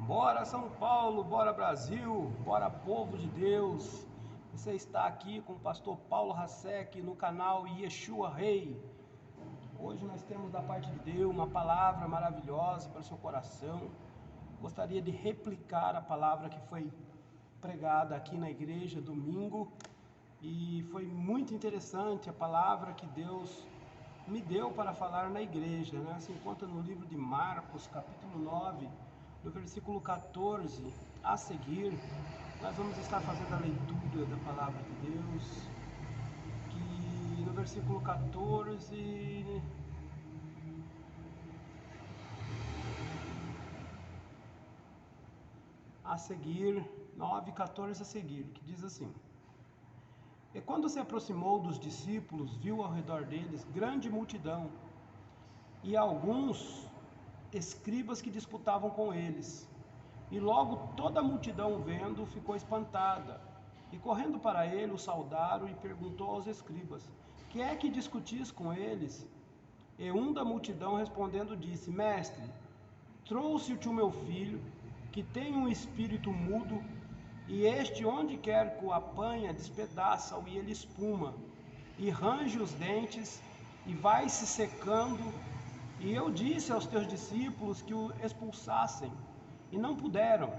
Bora São Paulo, bora Brasil, bora povo de Deus. Você está aqui com o pastor Paulo Hasek no canal Yeshua Rei. Hoje nós temos da parte de Deus uma palavra maravilhosa para o seu coração. Gostaria de replicar a palavra que foi pregada aqui na igreja domingo. E foi muito interessante a palavra que Deus me deu para falar na igreja, né? Se encontra no livro de Marcos, capítulo 9, do versículo 14 a seguir. Nós vamos estar fazendo a leitura da palavra de Deus, que no versículo 14 a seguir, 9:14 a seguir, que diz assim: E quando se aproximou dos discípulos, viu ao redor deles grande multidão e alguns escribas que disputavam com eles. E logo toda a multidão vendo, ficou espantada. E correndo para ele, o saudaram e perguntou aos escribas: Que é que discutis com eles? E um da multidão respondendo disse: Mestre, trouxe-te o meu filho, que tem um espírito mudo, e este, onde quer que o apanha, despedaça-o e ele espuma, e range os dentes, e vai se secando. E eu disse aos teus discípulos que o expulsassem, e não puderam.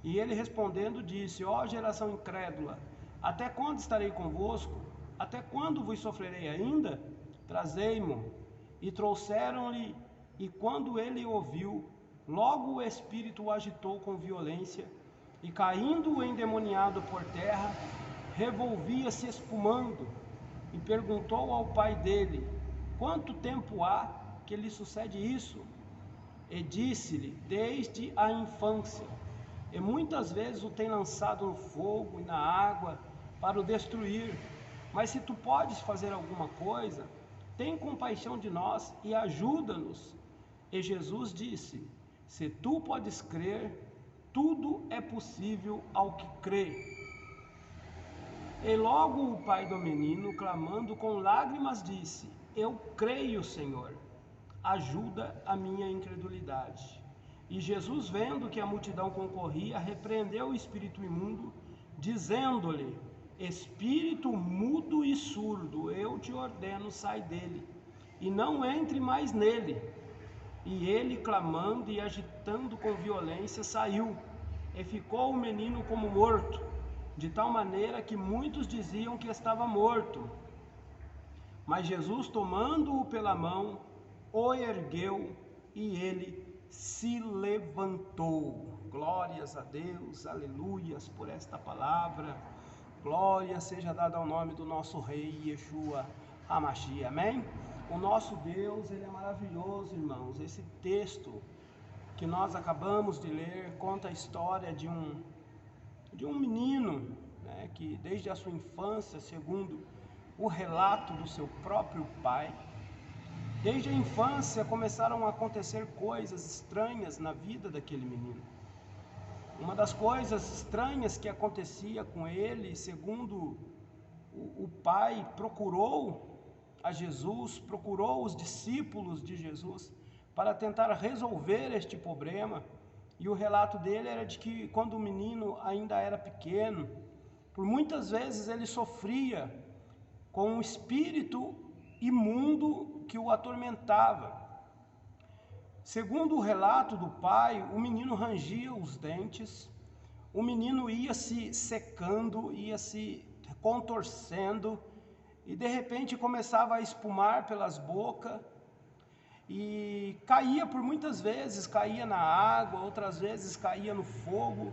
E ele respondendo disse: Ó geração incrédula, até quando estarei convosco? Até quando vos sofrerei ainda? Trazei-mo. E trouxeram-lhe, e quando ele ouviu, logo o espírito o agitou com violência, e caindo o endemoniado por terra, revolvia-se espumando, e perguntou ao pai dele: Quanto tempo há que lhe sucede isso? E disse-lhe: Desde a infância, e muitas vezes o tem lançado no fogo e na água para o destruir. Mas se tu podes fazer alguma coisa, tem compaixão de nós e ajuda-nos. E Jesus disse: Se tu podes crer, tudo é possível ao que crê. E logo o pai do menino, clamando com lágrimas, disse: Eu creio, Senhor, ajuda a minha incredulidade. E Jesus, vendo que a multidão concorria, repreendeu o espírito imundo, dizendo-lhe: Espírito mudo e surdo, eu te ordeno, sai dele, e não entre mais nele. E ele, clamando e agitando com violência, saiu, e ficou o menino como morto, de tal maneira que muitos diziam que estava morto. Mas Jesus, tomando-o pela mão, o ergueu, e ele se levantou. Glórias a Deus, aleluias por esta palavra. Glória seja dada ao nome do nosso Rei Yeshua HaMashiach, amém? O nosso Deus, ele é maravilhoso, irmãos. Esse texto que nós acabamos de ler conta a história de um menino, né, que desde a sua infância, segundo o relato do seu próprio pai, desde a infância começaram a acontecer coisas estranhas na vida daquele menino. Uma das coisas estranhas que acontecia com ele, segundo o pai, procurou a Jesus, procurou os discípulos de Jesus para tentar resolver este problema. E o relato dele era de que quando o menino ainda era pequeno, por muitas vezes ele sofria com um espírito imundo que o atormentava. Segundo o relato do pai, o menino rangia os dentes, o menino ia se secando, ia se contorcendo, e de repente começava a espumar pelas bocas, e caía por muitas vezes, caía na água, outras vezes caía no fogo,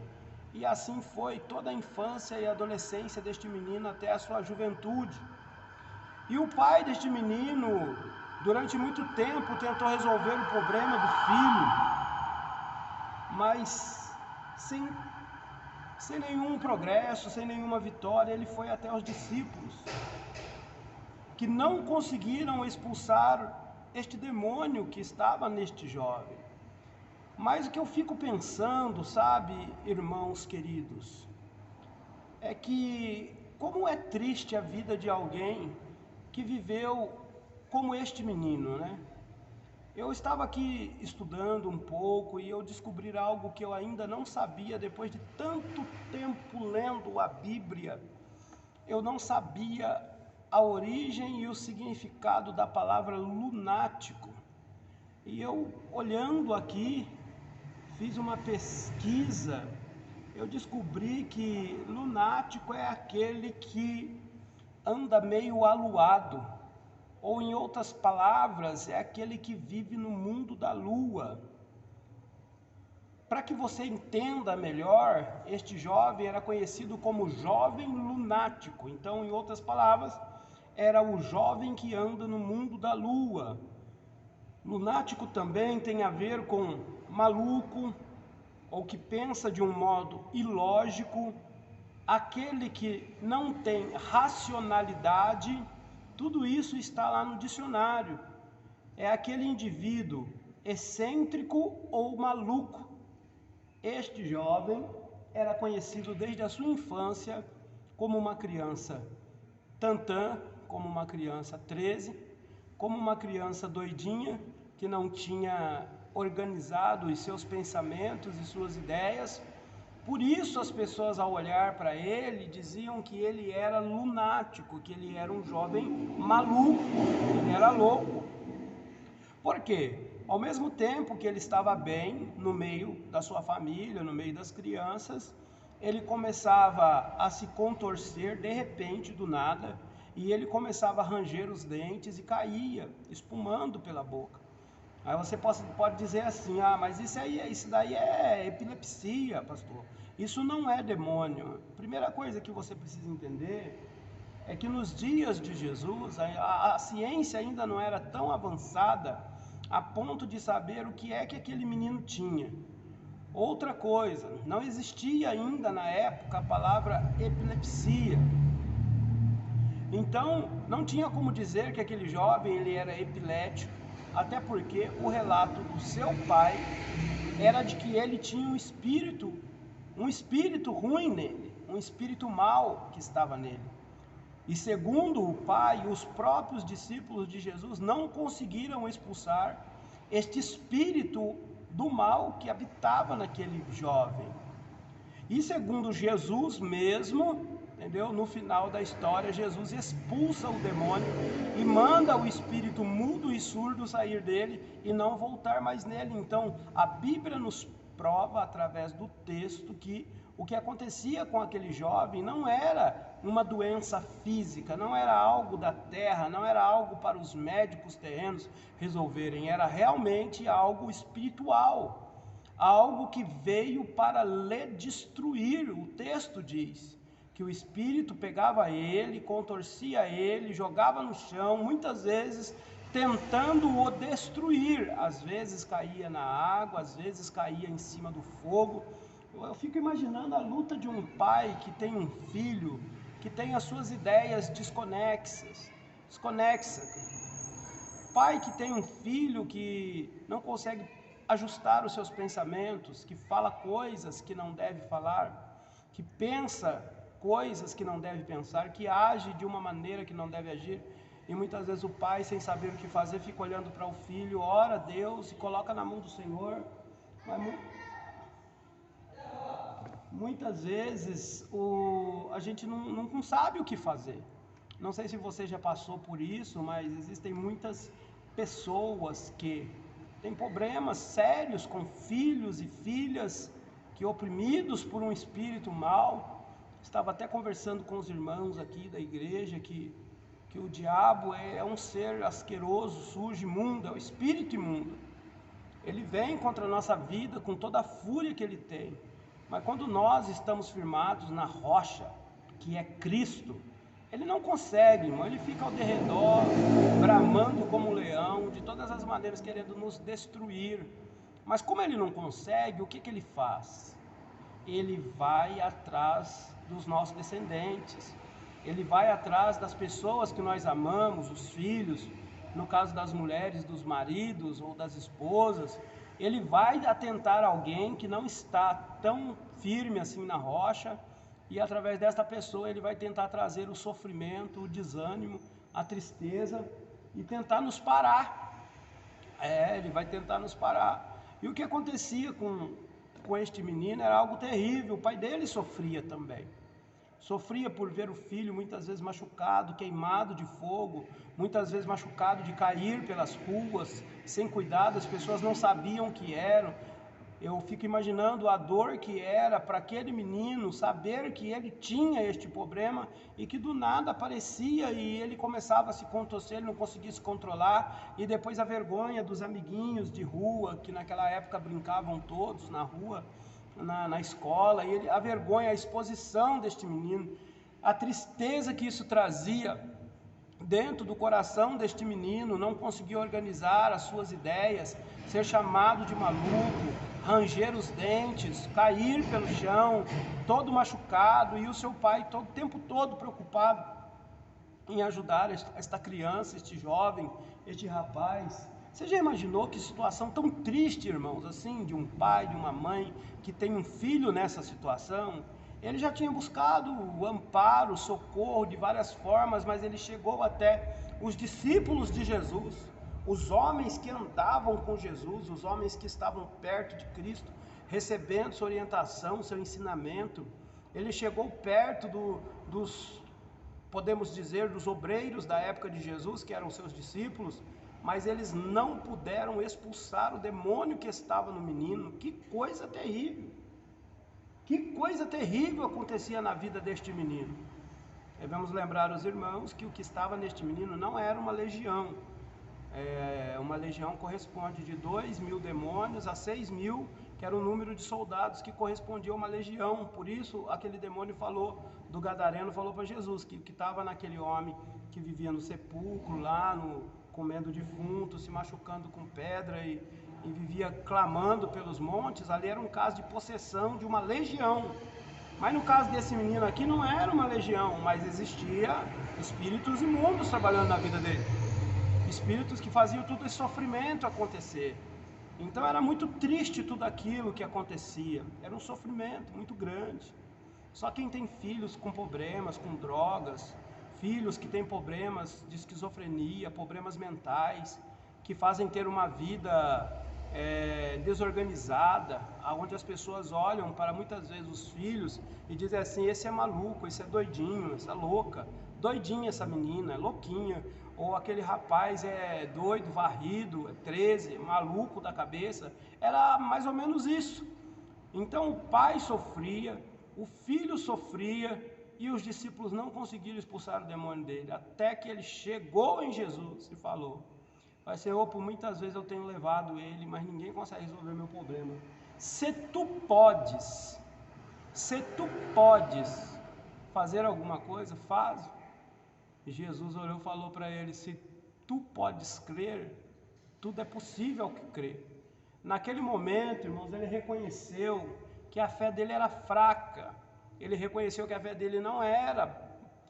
e assim foi toda a infância e adolescência deste menino até a sua juventude. E o pai deste menino, durante muito tempo, tentou resolver o problema do filho, mas sem nenhum progresso, sem nenhuma vitória. Ele foi até os discípulos, que não conseguiram expulsar este demônio que estava neste jovem. Mas o que eu fico pensando, sabe, irmãos queridos, é que como é triste a vida de alguém que viveu como este menino, né? Eu estava aqui estudando um pouco e eu descobri algo que eu ainda não sabia depois de tanto tempo lendo a Bíblia. Eu não sabia a origem e o significado da palavra lunático. E eu, olhando aqui, fiz uma pesquisa, eu descobri que lunático é aquele que anda meio aluado, ou em outras palavras, é aquele que vive no mundo da lua. Para que você entenda melhor, este jovem era conhecido como jovem lunático. Então, em outras palavras, era o jovem que anda no mundo da lua. Lunático também tem a ver com maluco, ou que pensa de um modo ilógico, aquele que não tem racionalidade. Tudo isso está lá no dicionário. É aquele indivíduo excêntrico ou maluco. Este jovem era conhecido desde a sua infância como uma criança tantã, como uma criança 13, como uma criança doidinha, que não tinha organizado os seus pensamentos e suas ideias. Por isso as pessoas, ao olhar para ele, diziam que ele era lunático, que ele era um jovem maluco, que ele era louco. Por quê? Ao mesmo tempo que ele estava bem no meio da sua família, no meio das crianças, ele começava a se contorcer de repente, do nada, e ele começava a ranger os dentes e caía, espumando pela boca. Aí você pode dizer assim: ah, mas isso daí é epilepsia, pastor. Isso não é demônio. A primeira coisa que você precisa entender é que nos dias de Jesus, a ciência ainda não era tão avançada a ponto de saber o que é que aquele menino tinha. Outra coisa, não existia ainda na época a palavra epilepsia. Então, não tinha como dizer que aquele jovem ele era epilético, até porque o relato do seu pai era de que ele tinha um espírito ruim nele, um espírito mau que estava nele. E segundo o pai, os próprios discípulos de Jesus não conseguiram expulsar este espírito do mal que habitava naquele jovem. E segundo Jesus mesmo, entendeu? No final da história, Jesus expulsa o demônio e manda o espírito mudo e surdo sair dele e não voltar mais nele. Então, a Bíblia nos prova através do texto que o que acontecia com aquele jovem não era uma doença física, não era algo da terra, não era algo para os médicos terrenos resolverem, era realmente algo espiritual, algo que veio para lhe destruir. O texto diz que o espírito pegava ele, contorcia ele, jogava no chão, muitas vezes tentando o destruir. Às vezes caía na água, às vezes caía em cima do fogo. Eu fico imaginando a luta de um pai que tem um filho que tem as suas ideias desconexas. Pai que tem um filho que não consegue ajustar os seus pensamentos, que fala coisas que não deve falar, que pensa coisas que não deve pensar, que age de uma maneira que não deve agir. E muitas vezes o pai, sem saber o que fazer, fica olhando para o filho, ora a Deus e coloca na mão do Senhor. Mas muitas vezes a gente não sabe o que fazer. Não sei se você já passou por isso, mas existem muitas pessoas que têm problemas sérios com filhos e filhas que, oprimidos por um espírito mau, estava até conversando com os irmãos aqui da igreja que o diabo é um ser asqueroso, sujo, imundo, é o espírito imundo. Ele vem contra a nossa vida com toda a fúria que ele tem. Mas quando nós estamos firmados na rocha, que é Cristo, ele não consegue, irmão. Ele fica ao derredor, bramando como um leão, de todas as maneiras querendo nos destruir. Mas como ele não consegue, o que ele faz? Ele vai atrás dos nossos descendentes. Ele vai atrás das pessoas que nós amamos, os filhos, no caso das mulheres, dos maridos ou das esposas. Ele vai atentar alguém que não está tão firme assim na rocha, e através desta pessoa ele vai tentar trazer o sofrimento, o desânimo, a tristeza, e tentar nos parar. Ele vai tentar nos parar. E o que acontecia com este menino era algo terrível. O pai dele sofria também. Sofria por ver o filho muitas vezes machucado, queimado de fogo, muitas vezes machucado de cair pelas ruas, sem cuidado, as pessoas não sabiam o que eram. Eu fico imaginando a dor que era para aquele menino saber que ele tinha este problema e que do nada aparecia e ele começava a se contorcer, ele não conseguia se controlar, e depois a vergonha dos amiguinhos de rua, que naquela época brincavam todos na rua, na escola, e a vergonha, a exposição deste menino, a tristeza que isso trazia dentro do coração deste menino, não conseguia organizar as suas ideias, ser chamado de maluco, ranger os dentes, cair pelo chão, todo machucado, e o seu pai o tempo todo preocupado em ajudar esta criança, este jovem, este rapaz. Você já imaginou que situação tão triste, irmãos, assim, de um pai, de uma mãe que tem um filho nessa situação? Ele já tinha buscado o amparo, o socorro de várias formas, mas ele chegou até os discípulos de Jesus, os homens que andavam com Jesus, os homens que estavam perto de Cristo, recebendo sua orientação, seu ensinamento. Ele chegou perto dos, podemos dizer, dos obreiros da época de Jesus, que eram seus discípulos, mas eles não puderam expulsar o demônio que estava no menino. Que coisa terrível! Que coisa terrível acontecia na vida deste menino. Devemos lembrar os irmãos que o que estava neste menino não era uma legião. Uma legião corresponde de 2.000 demônios a 6.000, que era o número de soldados que correspondia a uma legião. Por isso, aquele demônio do gadareno falou para Jesus, que o que estava naquele homem que vivia no sepulcro, lá, comendo defunto, se machucando com pedra e vivia clamando pelos montes, ali era um caso de possessão de uma legião. Mas no caso desse menino aqui não era uma legião, mas existia espíritos imundos trabalhando na vida dele. Espíritos que faziam todo esse sofrimento acontecer. Então era muito triste tudo aquilo que acontecia. Era um sofrimento muito grande. Só quem tem filhos com problemas, com drogas, filhos que têm problemas de esquizofrenia, problemas mentais, que fazem ter uma vida desorganizada, onde as pessoas olham para muitas vezes os filhos e dizem assim: esse é maluco, esse é doidinho, essa é louca, doidinha essa menina, é louquinha, ou aquele rapaz é doido, varrido, é 13, maluco da cabeça. Era mais ou menos isso. Então o pai sofria, o filho sofria, e os discípulos não conseguiram expulsar o demônio dele, até que ele chegou em Jesus e falou: Pai, Senhor, por muitas vezes eu tenho levado ele, mas ninguém consegue resolver meu problema. Se tu podes fazer alguma coisa, faz. E Jesus orou e falou para ele: se tu podes crer, tudo é possível que crê. Naquele momento, irmãos, ele reconheceu que a fé dele era fraca. Ele reconheceu que a fé dele não era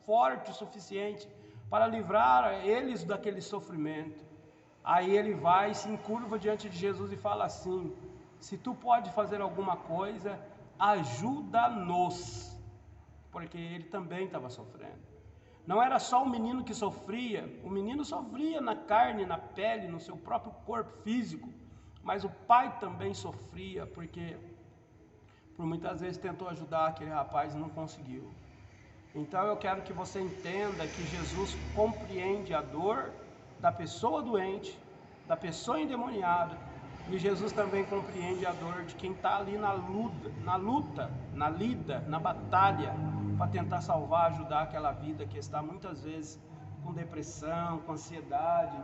forte o suficiente para livrar eles daquele sofrimento. Aí ele vai, se encurva diante de Jesus e fala assim: se tu pode fazer alguma coisa, ajuda-nos. Porque ele também estava sofrendo. Não era só o menino que sofria, o menino sofria na carne, na pele, no seu próprio corpo físico, mas o pai também sofria, porque por muitas vezes tentou ajudar aquele rapaz e não conseguiu. Então eu quero que você entenda que Jesus compreende a dor da pessoa doente, da pessoa endemoniada, e Jesus também compreende a dor de quem está ali na luta, na batalha, para tentar salvar, ajudar aquela vida que está muitas vezes com depressão, com ansiedade,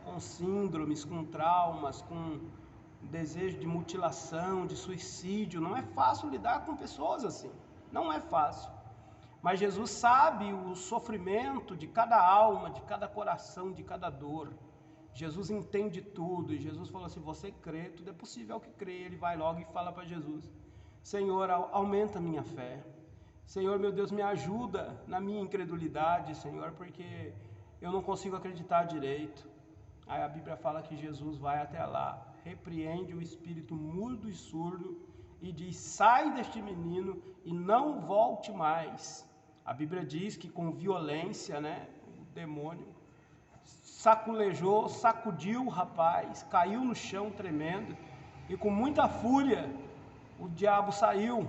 com síndromes, com traumas, com desejo de mutilação, de suicídio. Não é fácil lidar com pessoas assim, não é fácil. Mas Jesus sabe o sofrimento de cada alma, de cada coração, de cada dor. Jesus entende tudo, e Jesus falou assim: você crê, tudo é possível que crê. Ele vai logo e fala para Jesus: Senhor, aumenta a minha fé. Senhor, meu Deus, me ajuda na minha incredulidade, Senhor, porque eu não consigo acreditar direito. Aí a Bíblia fala que Jesus vai até lá, repreende o espírito mudo e surdo e diz: sai deste menino e não volte mais. A Bíblia diz que com violência, o demônio saculejou, sacudiu o rapaz, caiu no chão tremendo, e com muita fúria o diabo saiu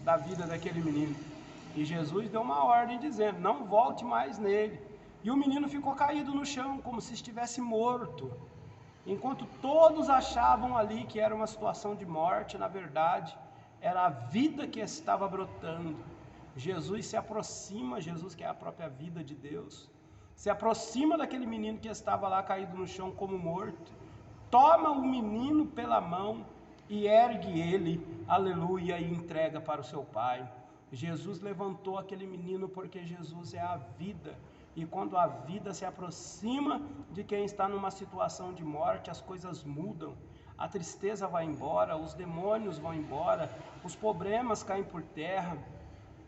da vida daquele menino. E Jesus deu uma ordem dizendo: não volte mais nele. E o menino ficou caído no chão, como se estivesse morto. Enquanto todos achavam ali que era uma situação de morte, na verdade, era a vida que estava brotando. Jesus se aproxima, Jesus que é a própria vida de Deus, se aproxima daquele menino que estava lá caído no chão como morto, toma o menino pela mão e ergue ele, aleluia, e entrega para o seu pai. Jesus levantou aquele menino porque Jesus é a vida. E quando a vida se aproxima de quem está numa situação de morte, as coisas mudam. A tristeza vai embora, os demônios vão embora, os problemas caem por terra,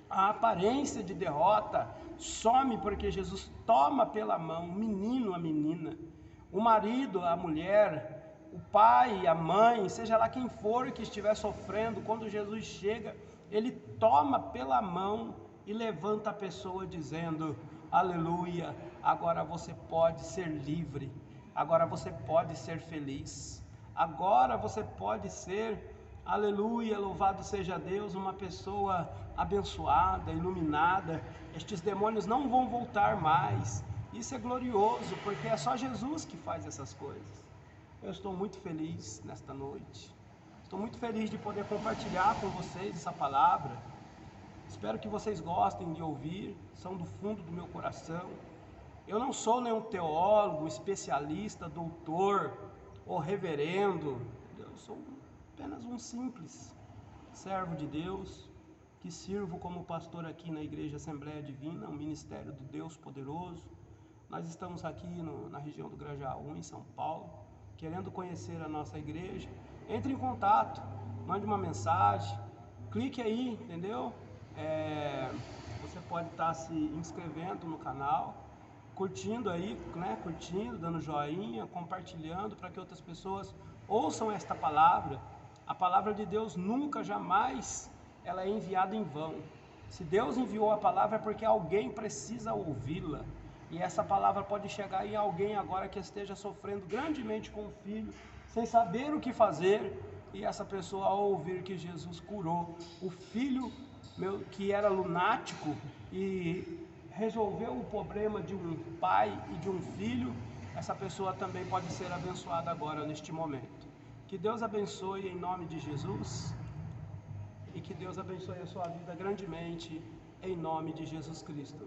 a aparência de derrota some porque Jesus toma pela mão o menino, a menina, o marido, a mulher, o pai, a mãe, seja lá quem for que estiver sofrendo. Quando Jesus chega, ele toma pela mão e levanta a pessoa dizendo: aleluia, agora você pode ser livre, agora você pode ser feliz, agora você pode ser, aleluia, louvado seja Deus, uma pessoa abençoada, iluminada. Estes demônios não vão voltar mais. Isso é glorioso, porque é só Jesus que faz essas coisas. Eu estou muito feliz nesta noite. Estou muito feliz de poder compartilhar com vocês essa palavra. Espero que vocês gostem de ouvir, são do fundo do meu coração. Eu não sou nenhum teólogo, especialista, doutor ou reverendo. Eu sou apenas um simples servo de Deus, que sirvo como pastor aqui na Igreja Assembleia Divina, um ministério do Deus poderoso. Nós estamos aqui na região do Grajaú, em São Paulo, querendo conhecer a nossa igreja. Entre em contato, mande uma mensagem, clique aí, entendeu? Você pode estar se inscrevendo no canal, curtindo aí, né? Curtindo, dando joinha, compartilhando para que outras pessoas ouçam esta palavra. A palavra de Deus nunca, jamais, ela é enviada em vão. Se Deus enviou a palavra é porque alguém precisa ouvi-la. E essa palavra pode chegar em alguém agora que esteja sofrendo grandemente com o filho, sem saber o que fazer, e essa pessoa, ao ouvir que Jesus curou o filho que era lunático e resolveu o problema de um pai e de um filho, essa pessoa também pode ser abençoada agora neste momento. Que Deus abençoe em nome de Jesus, e que Deus abençoe a sua vida grandemente em nome de Jesus Cristo.